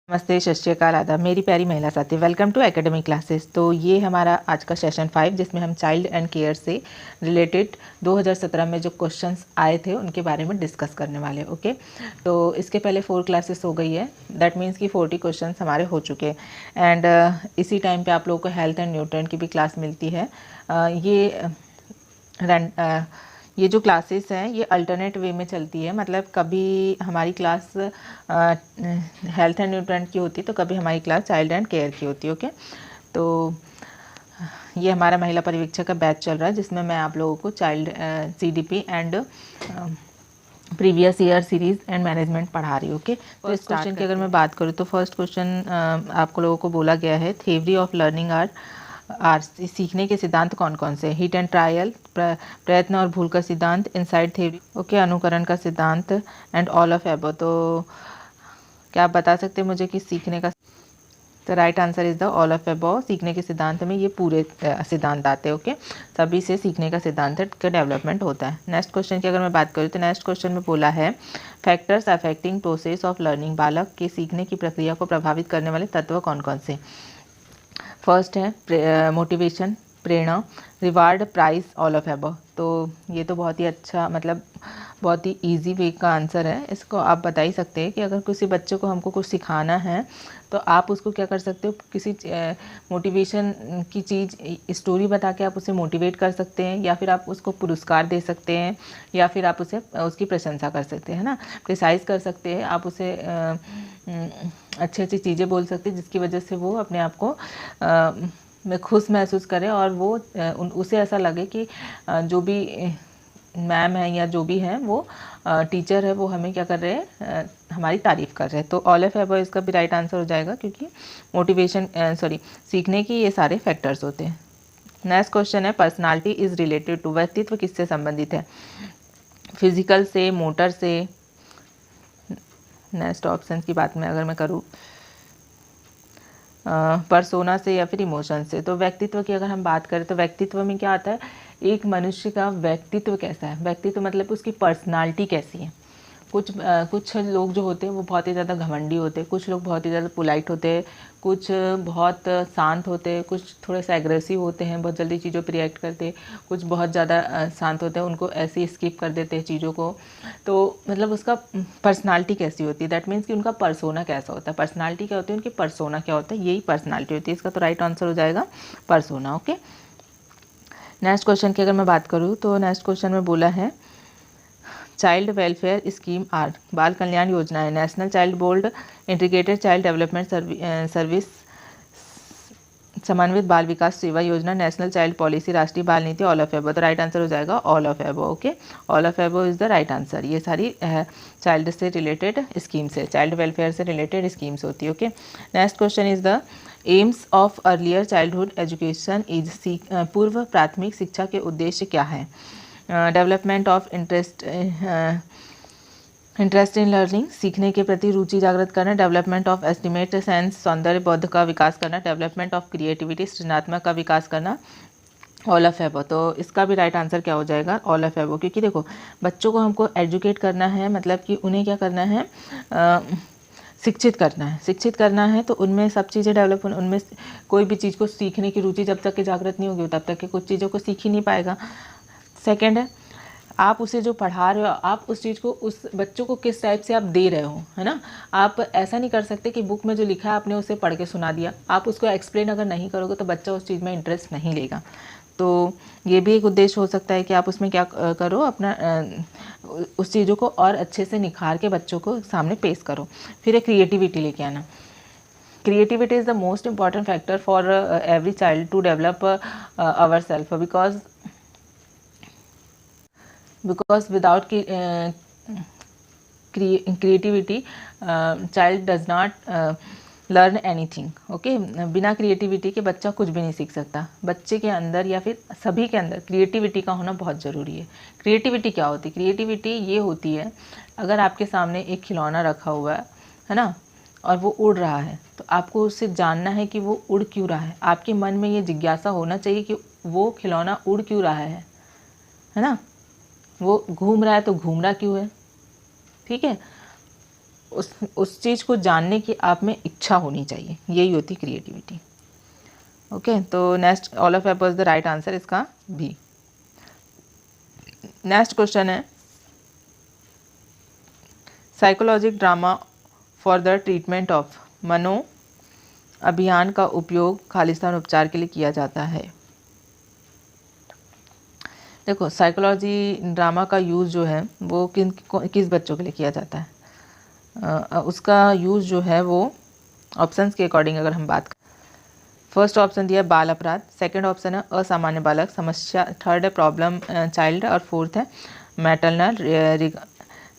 नमस्ते, सत श्री अकाल, आदाब मेरी प्यारी महिला साथी। Welcome to academic classes. तो ये हमारा आज का सेशन 5 जिसमें हम चाइल्ड एंड केयर से रिलेटेड 2017 में जो क्वेश्चंस आए थे उनके बारे में डिस्कस करने वाले हैं। ओके, तो इसके पहले 4 क्लासेस हो गई है, दैट मीन्स कि 40 क्वेश्चंस हमारे हो चुके हैं। एंड इसी टाइम पे आप लोगों को हेल्थ एंड न्यूट्रिएंट की भी क्लास मिलती है। ये जो क्लासेस हैं ये अल्टरनेट वे में चलती है, मतलब कभी हमारी क्लास हेल्थ एंड न्यूट्रिएंट की होती है तो कभी हमारी क्लास चाइल्ड एंड केयर की होती है। ओके, तो ये हमारा महिला परिवीक्षक का बैच चल रहा है जिसमें मैं आप लोगों को child CDP and previous year series and management पढ़ा रही हूँ। ओके, तो इस क्वेश्चन की अगर मैं बात करूँ तो फर्स्ट क्वेश्चन आप लोगों को बोला गया है, थ्योरी ऑफ लर्निंग आर सीखने के सिद्धांत कौन कौन से? हिट एंड ट्रायल, प्रयत्न और भूल का सिद्धांत, इनसाइड थ्योरी, ओके, अनुकरण का सिद्धांत एंड ऑल ऑफ एबो। तो क्या आप बता सकते हैं मुझे कि सीखने का? तो right answer is the all of एबो। सीखने के सिद्धांत में ये पूरे सिद्धांत आते हैं। ओके, सभी से सीखने का सिद्धांत का डेवलपमेंट होता है। नेक्स्ट क्वेश्चन की अगर मैं बात करूँ तो नेक्स्ट क्वेश्चन में बोला है, factors affecting process of learning, बालक के सीखने की प्रक्रिया को प्रभावित करने वाले तत्व कौन कौन से? फर्स्ट है motivation, Prerna, reward, price, all of above. तो ये तो बहुत ही अच्छा, मतलब बहुत ही इजी वे का आंसर है। इसको आप बता ही सकते हैं कि अगर किसी बच्चे को हमको कुछ सिखाना है तो आप उसको क्या कर सकते हो, किसी मोटिवेशन की चीज़ स्टोरी बता के आप उसे मोटिवेट कर सकते हैं, या फिर आप उसको पुरस्कार दे सकते हैं, या फिर आप उसे उसकी प्रशंसा कर सकते हैं, है ना, प्रिसाइज कर सकते हैं। आप उसे अच्छी अच्छी चीज़ें बोल सकते हैं जिसकी वजह से वो अपने आप को में खुश महसूस करे और वो उसे ऐसा लगे कि जो भी मैम है या जो भी है वो टीचर है वो हमें क्या कर रहे हैं, हमारी तारीफ़ कर रहे हैं। तो ऑल ऑफ एबव इसका भी राइट आंसर हो जाएगा, क्योंकि मोटिवेशन सीखने की ये सारे फैक्टर्स होते हैं। नेक्स्ट क्वेश्चन है, पर्सनालिटी इज़ रिलेटेड टू, व्यक्तित्व किससे संबंधित है? फिजिकल से, मोटर से। नेक्स्ट ऑप्शन की बात में अगर मैं करूँ, पर्सोना से या फिर इमोशन से। तो व्यक्तित्व की अगर हम बात करें तो व्यक्तित्व में क्या आता है, एक मनुष्य का व्यक्तित्व कैसा है। व्यक्तित्व मतलब उसकी पर्सनालिटी कैसी है। कुछ लोग जो होते हैं वो बहुत ही ज़्यादा घमंडी होते हैं, कुछ लोग बहुत ही ज़्यादा पोलाइट होते हैं, कुछ बहुत शांत होते हैं, कुछ थोड़े से एग्रेसिव होते हैं, बहुत जल्दी चीज़ों पर रिएक्ट करते हैं, कुछ बहुत ज़्यादा शांत होते हैं, उनको ऐसे ही स्किप कर देते हैं चीज़ों को। तो मतलब उसका पर्सनालिटी कैसी होती है, दैट मीन्स कि उनका पर्सोना कैसा होता है। पर्सनालिटी क्या होती है, उनकी पर्सोना क्या होता है, यही पर्सनालिटी होती है। इसका तो राइट आंसर हो जाएगा पर्सोना। ओके, नेक्स्ट क्वेश्चन की अगर मैं बात करूँ तो नेक्स्ट क्वेश्चन में बोला है, चाइल्ड वेलफेयर स्कीम आर, बाल कल्याण योजना है, national child board, integrated child development service, समन्वित बाल विकास सेवा योजना, नेशनल चाइल्ड पॉलिसी, राष्ट्रीय बाल नीति, ऑल ऑफ एबव। तो राइट आंसर हो जाएगा all of above. Okay, all of above is the right answer. ये सारी चाइल्ड से रिलेटेड स्कीम्स है, चाइल्ड वेलफेयर से रिलेटेड स्कीम्स होती है। Okay, next question is the AIIMS of earlier childhood education is, पूर्व प्राथमिक शिक्षा के उद्देश्य क्या है? Development of interest in learning, सीखने के प्रति रुचि जागृत करना, डेवलपमेंट ऑफ एस्टिमेट सेंस, सौंदर्य बोध का विकास करना, डेवलपमेंट ऑफ क्रिएटिविटी, सृजनात्मक का विकास करना, ऑल ऑफ एबव। तो इसका भी राइट आंसर क्या हो जाएगा, ऑल ऑफ एबव। क्योंकि देखो बच्चों को हमको एजुकेट करना है, मतलब कि उन्हें क्या करना है, शिक्षित करना है। शिक्षित करना है तो उनमें सब चीज़ें डेवलप, उनमें कोई भी चीज़ को सीखने की रुचि जब तक कि जागृत नहीं होगी तब तक कि कुछ चीज़ों को सीख ही नहीं पाएगा। सेकेंड है, आप उसे जो पढ़ा रहे हो, आप उस चीज़ को उस बच्चों को किस टाइप से आप दे रहे हो, है ना। आप ऐसा नहीं कर सकते कि बुक में जो लिखा है आपने उसे पढ़ के सुना दिया। आप उसको एक्सप्लेन अगर नहीं करोगे तो बच्चा उस चीज़ में इंटरेस्ट नहीं लेगा। तो ये भी एक उद्देश्य हो सकता है कि आप उसमें क्या करो, अपना उस चीज़ों को और अच्छे से निखार के बच्चों को सामने पेश करो। फिर एक क्रिएटिविटी लेके आना। Creativity is the most important factor for every child to develop our self, because without creativity child does not learn anything. Okay, बिना क्रिएटिविटी के बच्चा कुछ भी नहीं सीख सकता। बच्चे के अंदर या फिर सभी के अंदर क्रिएटिविटी का होना बहुत ज़रूरी है। क्रिएटिविटी क्या होती है? क्रिएटिविटी ये होती है, अगर आपके सामने एक खिलौना रखा हुआ है ना, और वो उड़ रहा है, तो आपको उससे जानना है कि वो उड़ क्यों रहा है। आपके मन में ये जिज्ञासा होना चाहिए कि वो खिलौना उड़ क्यों रहा है ना। वो घूम रहा है तो घूम रहा क्यों है, ठीक है। उस चीज़ को जानने की आप में इच्छा होनी चाहिए, यही होती क्रिएटिविटी। ओके, तो next all of above is the right answer इसका बी। नेक्स्ट क्वेश्चन है psychologic drama for the treatment of मनो अभियान का उपयोग खालिस्तान उपचार के लिए किया जाता है। देखो, साइकोलॉजी ड्रामा का यूज़ जो है वो किस बच्चों के लिए किया जाता है, उसका यूज़ जो है वो ऑप्शंस के अकॉर्डिंग अगर हम बात करें, फर्स्ट ऑप्शन दिया है बाल अपराध, सेकंड ऑप्शन है असामान्य बालक समस्या, थर्ड है प्रॉब्लम चाइल्ड और फोर्थ है मैटरनल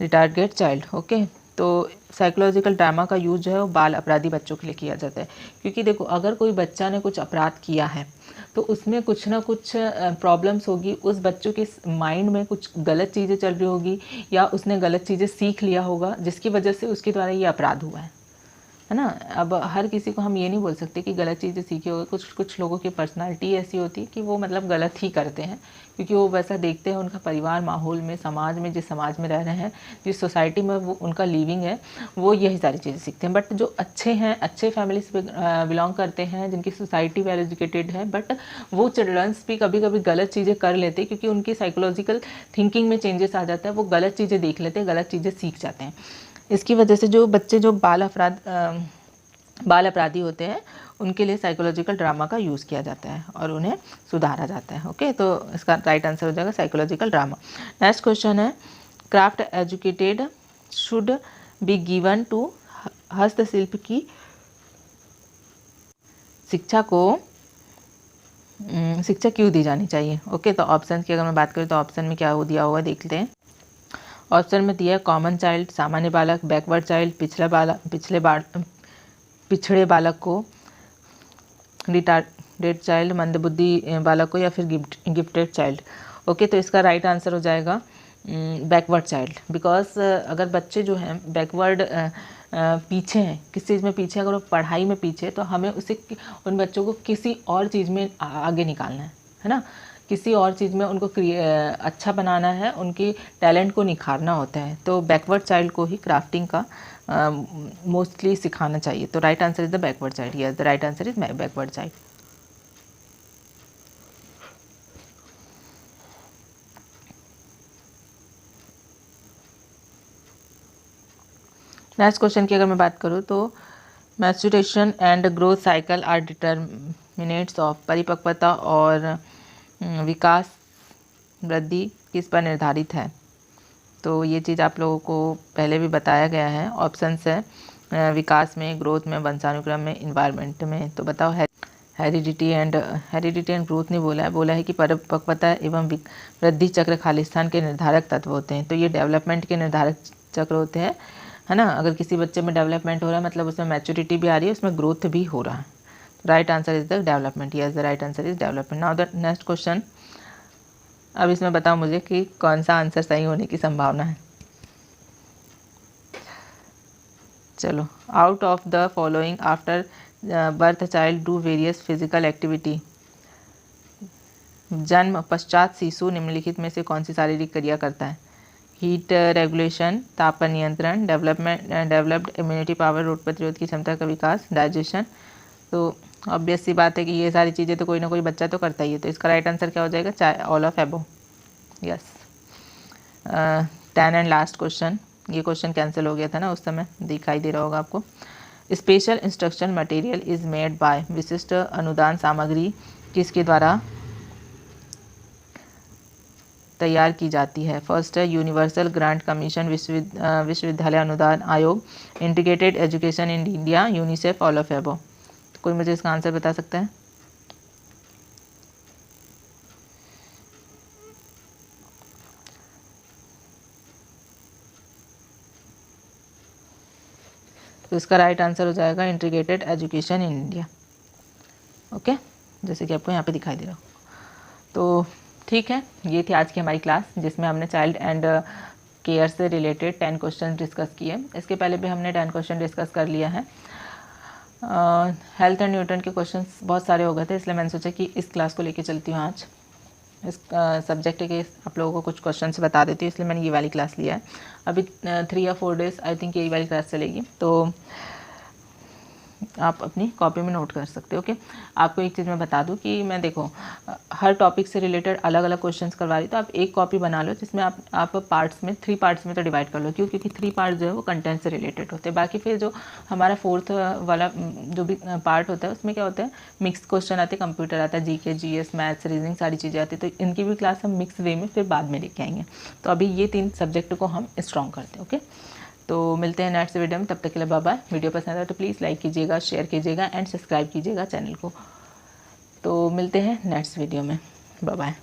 रिटार्डेड चाइल्ड। ओके, तो साइकोलॉजिकल ड्रामा का यूज़ जो है वो बाल अपराधी बच्चों के लिए किया जाता है, क्योंकि देखो अगर कोई बच्चा ने कुछ अपराध किया है तो उसमें कुछ ना कुछ प्रॉब्लम्स होगी, उस बच्चों के माइंड में कुछ गलत चीज़ें चल रही होगी या उसने गलत चीज़ें सीख लिया होगा जिसकी वजह से उसके द्वारा ये अपराध हुआ है ना। अब हर किसी को हम ये नहीं बोल सकते कि गलत चीज़ें सीखी होगी, कुछ लोगों की पर्सनालिटी ऐसी होती है कि वो मतलब गलत ही करते हैं, क्योंकि वो वैसा देखते हैं, उनका परिवार माहौल में, समाज में, जिस समाज में रह रहे हैं, जिस सोसाइटी में वो उनका लिविंग है, वो यही सारी चीज़ें सीखते हैं। बट जो अच्छे हैं, अच्छे फैमिली से बिलोंग करते हैं, जिनकी सोसाइटी वेल एजुकेटेड है, बट वो चिल्ड्रंस भी कभी कभी गलत चीज़ें कर लेते हैं, क्योंकि उनकी साइकोलॉजिकल थिंकिंग में चेंजेस आ जाता है, वो गलत चीज़ें देख लेते हैं, गलत चीज़ें सीख जाते हैं। इसकी वजह से जो बच्चे जो बाल अपराधी होते हैं उनके लिए साइकोलॉजिकल ड्रामा का यूज़ किया जाता है और उन्हें सुधारा जाता है। ओके, तो इसका राइट आंसर हो जाएगा साइकोलॉजिकल ड्रामा। नेक्स्ट क्वेश्चन है craft educated should be given to हस्तशिल्प की शिक्षा क्यों दी जानी चाहिए। ओके, तो ऑप्शन की अगर मैं बात करूँ तो ऑप्शन में क्या दिया हुआ है देख लेते हैं। ऑप्शन में दिया है कॉमन चाइल्ड, सामान्य बालक, बैकवर्ड चाइल्ड, पिछड़े बालक को, रिटार्डेड चाइल्ड, मंदबुद्धि बालक को, या फिर गिफ्टेड चाइल्ड। ओके, तो इसका राइट आंसर हो जाएगा बैकवर्ड चाइल्ड, बिकॉज अगर बच्चे जो हैं बैकवर्ड पीछे हैं, किस चीज़ में पीछे, अगर वो पढ़ाई में पीछे, तो हमें उन बच्चों को किसी और चीज़ में आगे निकालना है ना, किसी और चीज़ में उनको अच्छा बनाना है, उनकी टैलेंट को निखारना होता है। तो बैकवर्ड चाइल्ड को ही क्राफ्टिंग का मोस्टली सिखाना चाहिए। तो right answer is the backward child. Yes, the right answer is backward child. Next question की अगर मैं बात करूँ तो maturation and growth cycle are determinants of, परिपक्वता और विकास वृद्धि किस पर निर्धारित है। तो ये चीज़ आप लोगों को पहले भी बताया गया है। ऑप्शंस है विकास में, ग्रोथ में, वंशानुक्रम में, इन्वायरमेंट में। तो बताओ, हेरिडिटी एंड ग्रोथ नहीं बोला है कि परिपक्वता एवं वृद्धि चक्र खालिस्तान के निर्धारक तत्व होते हैं। तो ये डेवलपमेंट के निर्धारक चक्र होते हैं, है ना। अगर किसी बच्चे में डेवलपमेंट हो रहा है मतलब उसमें मैच्योरिटी भी आ रही है, उसमें ग्रोथ भी हो रहा है। Right answer is the development. Yes, the right answer is development. Now the next question. अब इसमें बताओ मुझे कि कौन सा आंसर सही होने की संभावना है। चलो, out of the following after birth child do various physical activity. जन्म पश्चात शिशु निम्नलिखित में से कौन सी शारीरिक क्रिया करता है। हीट रेगुलेशन, ताप पर नियंत्रण, डेवलप्ड इम्यूनिटी पावर, रोग प्रतिरोध की क्षमता का विकास, डाइजेशन। तो ऑब्वियस सी बात है कि ये सारी चीज़ें तो कोई ना कोई बच्चा तो करता ही है। तो इसका राइट आंसर क्या हो जाएगा, ऑल ऑफ एबो। यस। 10 and last question. ये क्वेश्चन कैंसिल हो गया था ना उस समय, दिखाई दे रहा होगा आपको। Special instruction material is made by, विशिष्ट अनुदान सामग्री किसके द्वारा तैयार की जाती है। फर्स्ट है यूनिवर्सल ग्रांट कमीशन, विश्वविद्यालय अनुदान आयोग, integrated education in India, UNICEF, all of एबो। कोई मुझे इसका आंसर बता सकता है। तो इसका राइट आंसर हो जाएगा integrated education in India. Okay, जैसे कि आपको यहाँ पे दिखाई दे रहा हो। तो ठीक है, ये थी आज की हमारी क्लास जिसमें हमने चाइल्ड एंड केयर से रिलेटेड 10 क्वेश्चन डिस्कस किए। इसके पहले भी हमने 10 क्वेश्चन डिस्कस कर लिया है। हेल्थ एंड न्यूट्रिशन के क्वेश्चंस बहुत सारे हो गए थे, इसलिए मैंने सोचा कि इस क्लास को लेके चलती हूँ आज। इस सब्जेक्ट के आप लोगों को कुछ क्वेश्चंस बता देती हूँ, इसलिए मैंने ये वाली क्लास लिया है। अभी 3 या 4 डेज़ आई थिंक यही वाली क्लास चलेगी, तो आप अपनी कॉपी में नोट कर सकते हो। ओके, आपको एक चीज़ मैं बता दूं कि मैं देखो हर टॉपिक से रिलेटेड अलग अलग क्वेश्चंस करवा रही, तो आप एक कॉपी बना लो जिसमें आप पार्ट्स में 3 पार्ट्स में तो डिवाइड कर लो, क्योंकि 3 पार्ट जो है वो कंटेंट से रिलेटेड होते हैं। बाकी फिर जो हमारा 4th वाला जो भी पार्ट होता है उसमें क्या होता है, मिक्स क्वेश्चन आते हैं, कंप्यूटर आता है, जीके, जीएस, मैथ्स, रीजनिंग, सारी चीज़ें आती है। तो इनकी भी क्लास हम मिक्स वे में फिर बाद में लेके आएंगे। तो अभी ये 3 सब्जेक्ट को हम स्ट्रॉन्ग करते हैं। ओके, तो मिलते हैं नेक्स्ट वीडियो में, तब तक के लिए बाय बाय। वीडियो पसंद आए तो प्लीज़ लाइक कीजिएगा, शेयर कीजिएगा एंड सब्सक्राइब कीजिएगा चैनल को। तो मिलते हैं नेक्स्ट वीडियो में, बाय बाय।